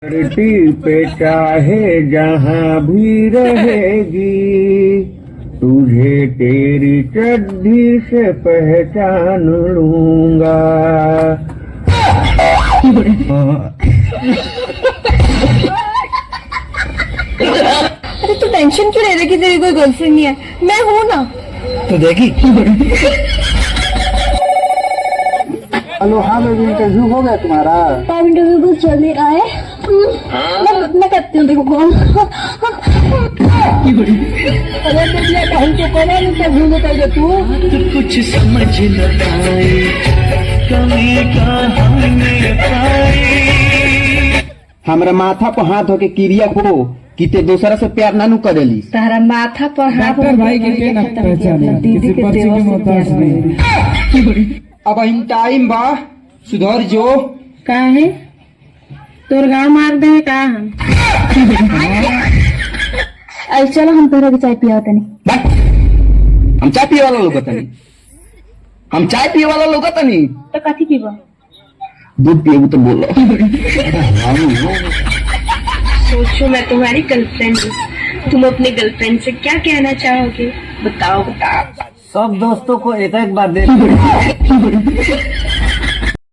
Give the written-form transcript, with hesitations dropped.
धरती पे चाहे जहाँ भी रहेगी, तुझे तेरी चड्ढी से पहचान लूंगा। अरे तू टेंशन क्यों ले रही कि तेरी कोई गर्लफ्रेंड नहीं है? मैं हूँ ना। तो देखी। हेलो, हाँ बेबी, इंटरव्यू हो गया तुम्हारा? आप इंटरव्यू को चले आए। मैं करती हूँ देखो कॉल। अरे टाइम तो करो, इंटरव्यू में कर दे तू। कुछ समझ न आए, कमी कहानी पाई। हमरा माथा पर हाथ होके क्रिया को कि ते दूसरा से प्यार नानू करेली। तारा माथा पर हाथ भाई के ना पहचाने दीदी के पर्ची के मोहताज नहीं। अब इन टाइम बा सुधर जो। कहा है तोर गाँव मार दे कहा हम। अरे चलो हम तोरा की चाय पिया तनी। हम चाय पिए वाला लोग तनी। हम चाय पिए वाला लोग तनी। तो कथी पीबा? दूध पिएबू तो बोलो। सोचो मैं तुम्हारी गर्लफ्रेंड हूँ, तुम अपने गर्लफ्रेंड से क्या कहना चाहोगे? बताओ बताओ। सब दोस्तों को एक एक बार दे